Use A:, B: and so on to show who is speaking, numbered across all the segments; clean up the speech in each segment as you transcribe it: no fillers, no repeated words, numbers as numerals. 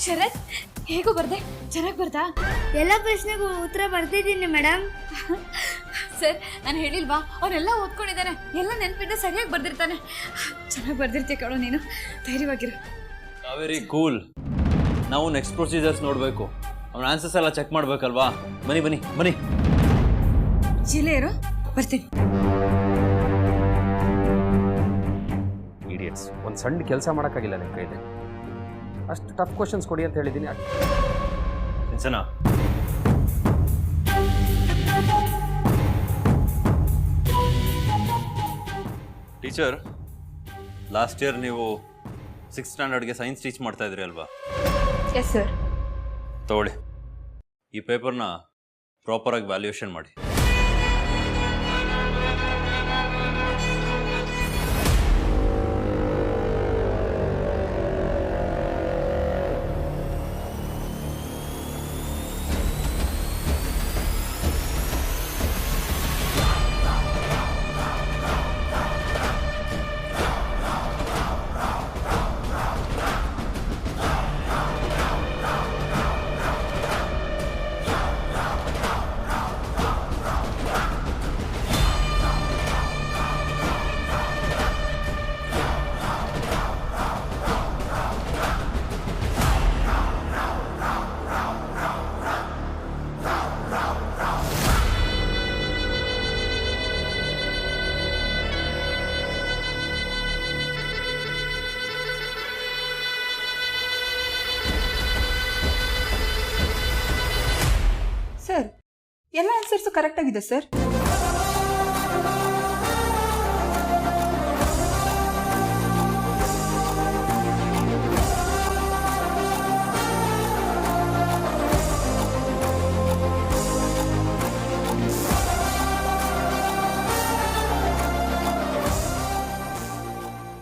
A: ಶರತ್ ಹೇಗೋ ಬರ್ದೆ, ಚೆನ್ನಾಗಿ ಬರ್ದಾ?
B: ಎಲ್ಲ ಪ್ರಶ್ನೆಗೂ ಉತ್ತರ ಬರ್ತಿದ್ದೀನಿ ಮೇಡಮ್.
A: ಸರ್ ನಾನು ಹೇಳಿಲ್ವಾ, ಅವನೆಲ್ಲ ಓದ್ಕೊಂಡಿದ್ದಾನೆ, ಎಲ್ಲ ನೆನಪಿಂದ ಸರಿಯಾಗಿ ಬರ್ದಿರ್ತಾನೆ. ಚೆನ್ನಾಗಿ ಬರ್ದಿರ್ತೀಯ ಕಣೋ ನೀನು, ಧೈರ್ಯವಾಗಿರು.
C: Very cool. ನಾವು ನೆಕ್ಸ್ಟ್ ಪ್ರೊಸೀಜರ್ಸ್ ನೋಡಬೇಕು, ಅವನ ಆನ್ಸರ್ಸ್ ಎಲ್ಲ ಚೆಕ್ ಮಾಡಬೇಕಲ್ವಾ. ಬನ್ನಿ ಬನ್ನಿ ಬನ್ನಿ.
A: ಜಿಲ್ಲೆ ಇರೋ, ಬರ್ತೀನಿ.
D: ಇಡಿಯಟ್ಸ್, ಒಂದು ಸಣ್ಣ ಕೆಲಸ ಮಾಡೋಕ್ಕಾಗಿಲ್ಲ ನಿಮ್ಮ ಕೈಲಿ. ಅಷ್ಟು ಟಫ್ ಕ್ವಶನ್ಸ್ ಕೊಡಿ ಅಂತ ಹೇಳಿದ್ದೀನಿ.
C: ಸಿಂಚನಾ, ಟೀಚರ್, ಲಾಸ್ಟ್ ಇಯರ್ ನೀವು 6th ಸ್ಟ್ಯಾಂಡರ್ಡ್ಗೆ ಸೈನ್ಸ್ ಟೀಚ್ ಮಾಡ್ತಾ ಇದ್ರಿ ಅಲ್ವಾ?
A: Yes sir.
C: ತಗೊಳ್ಳಿ, ಈ ಪೇಪರ್ನ ಪ್ರಾಪರಾಗಿ ವ್ಯಾಲ್ಯೂಯೇಷನ್ ಮಾಡಿ.
E: ಸರ್, ಎಲ್ಲ ಆನ್ಸರ್ಸು ಕರೆಕ್ಟ್ ಆಗಿದೆ ಸರ್.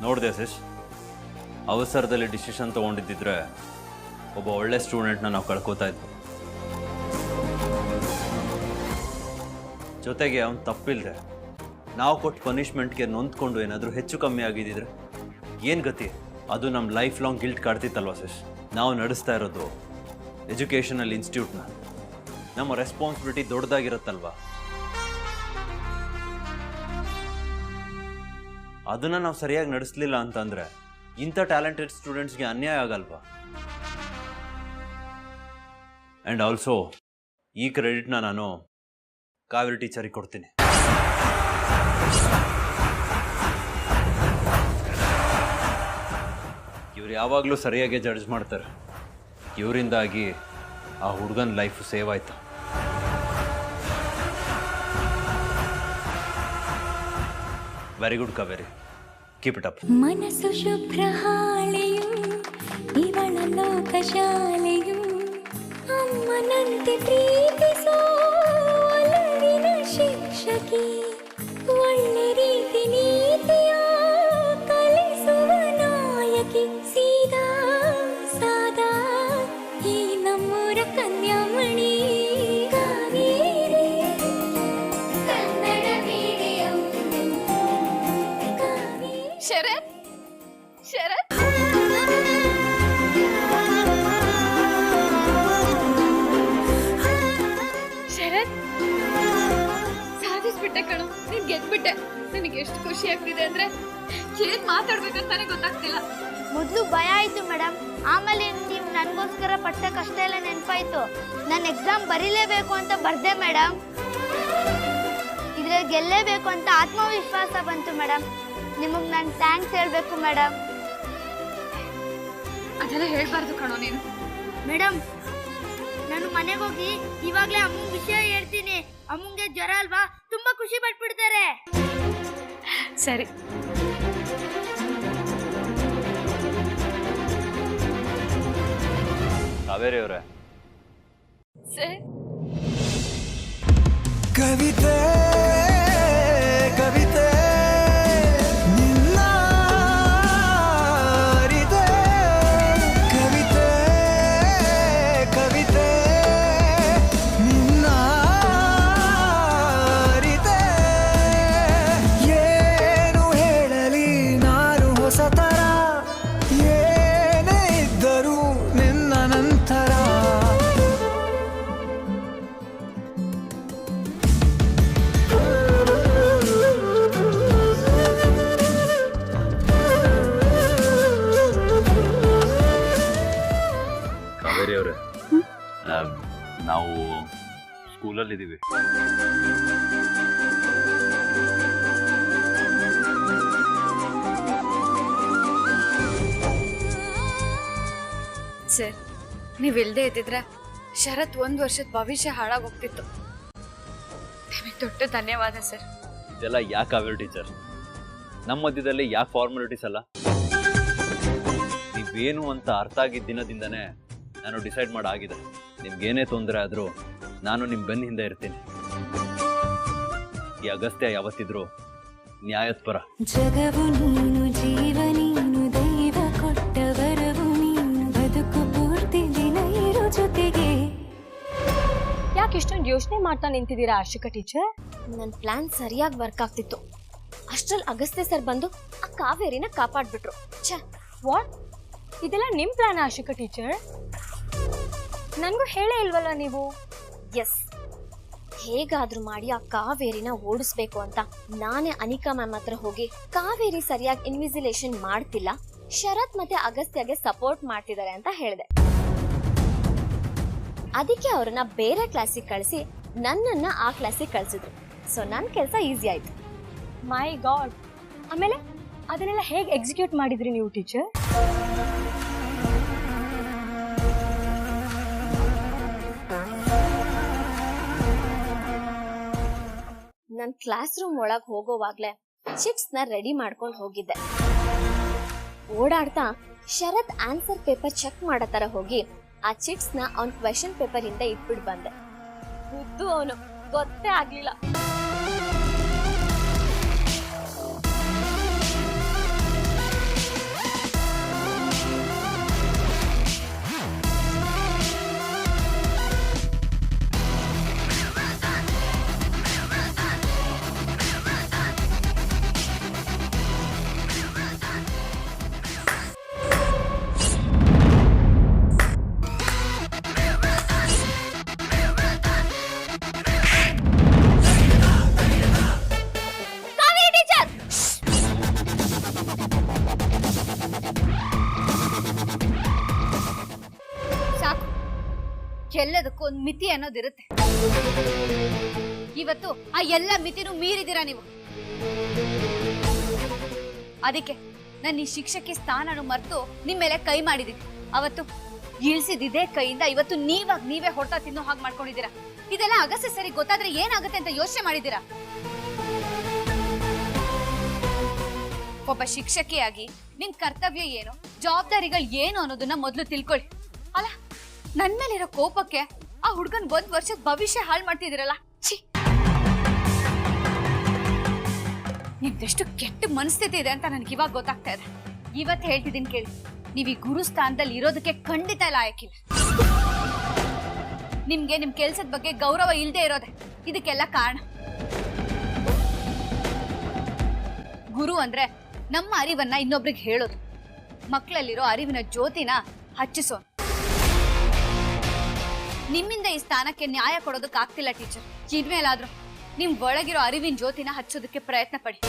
C: ನೋಡಿದೆ ಸಿಸ್, ಅವಸರದಲ್ಲಿ ಡಿಸಿಷನ್ ತೊಗೊಂಡಿದ್ದಿದ್ರೆ ಒಬ್ಬ ಒಳ್ಳೆ ಸ್ಟೂಡೆಂಟ್ನ ನಾವು ಕಳ್ಕೋತಾ ಇದ್ವಿ. ಜೊತೆಗೆ ಅವ್ನು ತಪ್ಪಿಲ್ಲದೆ ನಾವು ಕೊಟ್ಟು ಪನಿಷ್ಮೆಂಟ್ಗೆ ನೊಂದ್ಕೊಂಡು ಏನಾದರೂ ಹೆಚ್ಚು ಕಮ್ಮಿ ಆಗಿದ್ದಿದ್ರೆ ಏನು ಗತಿ? ಅದು ನಮ್ಮ ಲೈಫ್ ಲಾಂಗ್ ಗಿಲ್ಟ್ ಕಾಡ್ತಿತ್ತಲ್ವ ಸಿಸ್. ನಾವು ನಡೆಸ್ತಾ ಇರೋದು ಎಜುಕೇಷನಲ್ ಇನ್ಸ್ಟಿಟ್ಯೂಟ್ನ, ನಮ್ಮ ರೆಸ್ಪಾನ್ಸಿಬಿಲಿಟಿ ದೊಡ್ಡದಾಗಿರುತ್ತಲ್ವ. ಅದನ್ನು ನಾವು ಸರಿಯಾಗಿ ನಡೆಸಲಿಲ್ಲ ಅಂತಂದರೆ ಇಂಥ ಟ್ಯಾಲೆಂಟೆಡ್ ಸ್ಟೂಡೆಂಟ್ಸ್ಗೆ ಅನ್ಯಾಯ ಆಗಲ್ವಾ? ಆ್ಯಂಡ್ ಆಲ್ಸೋ ಈ ಕ್ರೆಡಿಟ್ನ ನಾನು ಕಾವೇರಿ ಟೀಚರಿಗೆ ಕೊಡ್ತೀನಿ. ಇವ್ರು ಯಾವಾಗಲೂ ಸರಿಯಾಗಿ ಜಡ್ಜ್ ಮಾಡ್ತಾರೆ. ಇವರಿಂದಾಗಿ ಆ ಹುಡುಗನ ಲೈಫ್ ಸೇವ್ ಆಯ್ತು. Very good Kaveri, keep it up.
F: ಮನಸ್ಸು ಶುಭ್ರ ಹಾಳೆಯು ಇವಳ ಲೋಕ ಶಾಲೆಯು ಅಮ್ಮನಂತೆ ಪ್ರೀತಿಸೋ ಒಲವಿನ ಶಿಕ್ಷಕಿ, ಒಳ್ಳೆ ರೀತಿ ನೀತಿಯ ಕಲಿಸುವ ನಾಯಕಿ, ಸೀದಾ ಸಾದಾ ಈ ನಮ್ಮೂರ ಕನ್ಯಾಮಣಿ ಕಾವೇರಿ ಕನ್ನಡ ಮೀಡಿಯಂ.
A: ಶರತ್, ಶರತ್, ಶರತ್, ಸಾಧಿಸ್ಬಿಟ್ಟೆ ಕಣೋ, ನೀನ್ ಗೆದ್ಬಿಟ್ಟೆ. ನನಗೆ ಎಷ್ಟು ಖುಷಿ ಆಗ್ತಿದೆ ಅಂದ್ರೆ ಏನ್ ಮಾತಾಡ್ಬೇಕಂತಾನೆ ಗೊತ್ತಾಗ್ತಿಲ್ಲ.
B: ಮೊದಲು ಭಯ ಆಯಿತು ಮೇಡಮ್, ಆಮೇಲೆ ನೀವು ನನಗೋಸ್ಕರ ಪಟ್ಟ ಕಷ್ಟ ಎಲ್ಲ ನೆನಪಾಯಿತು. ನಾನು ಎಕ್ಸಾಮ್ ಬರೀಲೇಬೇಕು ಅಂತ ಬರ್ದೆ ಮೇಡಮ್. ಇದ್ರಲ್ಲಿ ಗೆಲ್ಲೇಬೇಕು ಅಂತ ಆತ್ಮವಿಶ್ವಾಸ ಬಂತು ಮೇಡಮ್. ನಿಮಗೆ ನಾನು ಥ್ಯಾಂಕ್ಸ್ ಹೇಳಬೇಕು ಮೇಡಮ್.
A: ಅದೆಲ್ಲ ಹೇಳ್ಬಾರ್ದು ಕಣೋ ನೀನು.
B: ಮೇಡಮ್, ನಾನು ಮನೆಗೆ ಹೋಗಿ ಇವಾಗಲೇ ಅಮ್ಮನ ವಿಷಯ ಹೇಳ್ತೀನಿ. ಅಮ್ಮಂಗೆ ಜ್ವರ ಅಲ್ವಾ, ತುಂಬಾ ಖುಷಿ ಪಟ್ಬಿಡ್ತಾರೆ.
A: ಸರಿ.
C: ಕಾವೇರಿ ಅವರೇ,
A: ಸರ್,
G: ಕವಿತೆ ಕವಿತೆ ನಿನ್ನ ಅರಿದೆ, ಕವಿತೆ ಕವಿತೆ ನಿನ್ನ ಅರಿದೆ, ಏನು ಹೇಳಲಿ ನಾನು ಹೊಸತರ, ಏನೇ ಇದ್ದರೂ ನಿನ್ನ
C: ಸ್ಕೂಲಲ್ಲಿದ್ದೀವಿ.
A: ಸರ್, ನೀವು ಇಲ್ಲದೆ ಇದ್ದಿದ್ರೆ ಶರತ್ 1 ವರ್ಷದ ಭವಿಷ್ಯ ಹಾಳಾಗೋಗ್ತಿತ್ತು. ನಿಮಗೆ ದೊಡ್ಡ ಧನ್ಯವಾದ ಸರ್.
C: ಇದೆಲ್ಲ ಯಾಕೆ ಆಗೋರು ಟೀಚರ್? ನಮ್ಮ ಮಧ್ಯದಲ್ಲಿ ಯಾಕೆ ಫಾರ್ಮಾಲಿಟೀಸ್ ಅಲ್ಲ? ನೀವೇನು ಅಂತ ಅರ್ಥ ಆಗಿದ್ದ ದಿನದಿಂದನೇ ನಾನು ಡಿಸೈಡ್ ಮಾಡಾಗಿದೆ. ನಿಮ್ಗೇನೇ ತೊಂದರೆ ಆದರೂ ನಾನು ನಿಮ್ಮ ಬೆನ್ನ ಹಿಂದೆ ಇರ್ತೀನಿ. ಈ ಅಗಸ್ತ್ಯ ಯಾವತ್ತಿದ್ರು ನ್ಯಾಯದ ಪರ.
F: ಜಗವು ನೀನು, ಜೀವ ನೀನು, ದೈವ ಕೊಟ್ಟ ವರವು ನೀನು, ಬದುಕು ಪೂರ್ತಿ ದಿನ ಇರೋ ಜೊತೆಗೆ.
H: ಯಾಕೆ ಇಷ್ಟೊಂದು ಯೋಚನೆ ಮಾಡ್ತಾ ನಿಂತಿದ್ದೀರಾ ಆಶಿಕಾ ಟೀಚರ್?
I: ನನ್ನ ಪ್ಲಾನ್ ಸರಿಯಾಗಿ ವರ್ಕ್ ಆಗ್ತಿತ್ತು. ಅಷ್ಟ್ರಲ್ಲಿ ಅಗಸ್ತ್ಯ ಸರ್ ಬಂದು ಆ ಕಾವೇರಿನ ಕಾಪಾಡ್ಬಿಟ್ರು. ಛೇ,
H: ವಾಟ್? ಇದೆಲ್ಲ ನಿಮ್ ಪ್ಲಾನ್ ಆಶಿಕಾ ಟೀಚರ್? ನನಗೂ ಹೇಳೇ ಇಲ್ವಲ್ಲ ನೀವು?
I: ಎಸ್, ಹೇಗಾದ್ರೂ ಮಾಡಿ ಆ ಕಾವೇರಿನ ಓಡಿಸ್ಬೇಕು ಅಂತ ನಾನೇ ಅನಿಕಾ ಮ್ಯಾಮ್ ಹತ್ರ ಹೋಗಿ ಕಾವೇರಿ ಸರಿಯಾಗಿ ಇನ್ವಿಜಿಲೇಷನ್ ಮಾಡ್ತಿಲ್ಲ, ಶರತ್ ಮತ್ತೆ ಅಗಸ್ತ್ಯಗೆ ಸಪೋರ್ಟ್ ಮಾಡ್ತಿದ್ದಾರೆ ಅಂತ ಹೇಳಿದೆ. ಅದಕ್ಕೆ ಅವ್ರನ್ನ ಬೇರೆ ಕ್ಲಾಸಿಗೆ ಕಳಿಸಿ ನನ್ನನ್ನ ಆ ಕ್ಲಾಸಿಗೆ ಕಳ್ಸಿದ್ರು. ಸೊ ನನ್ನ ಕೆಲಸ ಈಸಿ ಆಯ್ತು.
H: ಮೈ ಗಾಡ್! ಆಮೇಲೆ ಅದನ್ನೆಲ್ಲ ಹೇಗೆ ಎಕ್ಸಿಕ್ಯೂಟ್ ಮಾಡಿದ್ರಿ ನೀವು ಟೀಚರ್?
I: ನನ್ನ ಕ್ಲಾಸ್ ರೂಮ್ ಒಳಗೆ ಹೋಗೋವಾಗ್ಲೇ ಚಿಟ್ಸ್ ನ ರೆಡಿ ಮಾಡ್ಕೊಂಡು ಹೋಗಿದ್ದೆ. ಓಡಾಡ್ತಾ ಶರತ್ ಆನ್ಸರ್ ಪೇಪರ್ ಚೆಕ್ ಮಾಡೋ ತರ ಹೋಗಿ ಆ ಚಿಟ್ಸ್ ನ ಅವ್ನ ಕ್ವೆಶನ್ ಪೇಪರ್ ಹಿಂದೆ ಇಟ್ಬಿಟ್ಟು ಬಂದೆ. ಬುದ್ದು ಅವನು ಗೊತ್ತೇ ಆಗ್ಲಿಲ್ಲ.
A: ಸಾಕು, ಎಲ್ಲದಕ್ಕೂ ಒಂದು ಮಿತಿ ಅನ್ನೋದಿರುತ್ತೆ. ಇವತ್ತು ಆ ಎಲ್ಲ ಮಿತಿನೂ ಮೀರಿದ್ದೀರಾ ನೀವು. ಅದಕ್ಕೆ ನಾನು ಈ ಶಿಕ್ಷಕಿ ಸ್ಥಾನನು ಮರೆತು ನಿಮ್ಮ ಮೇಲೆ ಕೈ ಮಾಡಿದ್ದೀನಿ. ಅವತ್ತು ಇಳಿಸಿದ್ದೇ ಕೈಯಿಂದ ಇವತ್ತು ನೀವೇ ಹೊಡ್ತಾ ತಿನ್ನೋ ಹಾಗೆ ಮಾಡ್ಕೊಂಡಿದ್ದೀರಾ. ಇದೆಲ್ಲ ಅಗಸ್ತ್ಯ ಸರಿ ಗೊತ್ತಾದ್ರೆ ಏನಾಗುತ್ತೆ ಅಂತ ಯೋಚನೆ ಮಾಡಿದ್ದೀರಾ? ಒಬ್ಬ ಶಿಕ್ಷಕಿಯಾಗಿ ನಿಮ್ ಕರ್ತವ್ಯ ಏನು, ಜವಾಬ್ದಾರಿಗಳು ಏನು ಅನ್ನೋದನ್ನ ಮೊದಲು ತಿಳ್ಕೊಳ್ಳಿ. ಅಲ್ಲ, ನನ್ ಮೇಲಿರೋ ಕೋಪಕ್ಕೆ ಆ ಹುಡ್ಗನ್ 1 ವರ್ಷದ ಭವಿಷ್ಯ ಹಾಳು ಮಾಡ್ತಿದ್ದೀರಲ್ಲ. ಛೀ, ನಿಮ್ದೆಷ್ಟು ಕೆಟ್ಟ ಮನಸ್ಥಿತಿ ಇದೆ ಅಂತ ನನ್ಗೆ ಇವಾಗ ಗೊತ್ತಾಗ್ತಾ ಇದೆ. ಇವತ್ತು ಹೇಳ್ತಿದ್ದೀನಿ ಕೇಳಿ, ನೀವ್ ಈ ಗುರು ಸ್ಥಾನದಲ್ಲಿ ಇರೋದಕ್ಕೆ ಖಂಡಿತ ಲಾಯಕ್ಕಿಲ್ಲ. ನಿಮ್ಗೆ ನಿಮ್ ಕೆಲ್ಸದ ಬಗ್ಗೆ ಗೌರವ ಇಲ್ಲದೆ ಇರೋದೆ ಇದಕ್ಕೆಲ್ಲ ಕಾರಣ. ಗುರು ಅಂದ್ರೆ ನಮ್ಮ ಅರಿವನ್ನ ಇನ್ನೊಬ್ರಿಗೆ ಹೇಳೋದು, ಮಕ್ಕಳಲ್ಲಿರೋ ಅರಿವಿನ ಜ್ಯೋತಿನ ಹಚ್ಚಿಸೋ. ನಿಮ್ಮಿಂದ ಈ ಸ್ಥಾನಕ್ಕೆ ನ್ಯಾಯ ಕೊಡೋದಕ್ಕಾಗ್ತಿಲ್ಲ ಟೀಚರ್. ಇನ್ಮೇಲಾದ್ರೂ ನಿಮ್ ಒಳಗಿರೋ ಅರಿವಿನ ಜ್ಯೋತಿನ ಹಚ್ಚೋದಕ್ಕೆ ಪ್ರಯತ್ನ ಪಡಿ.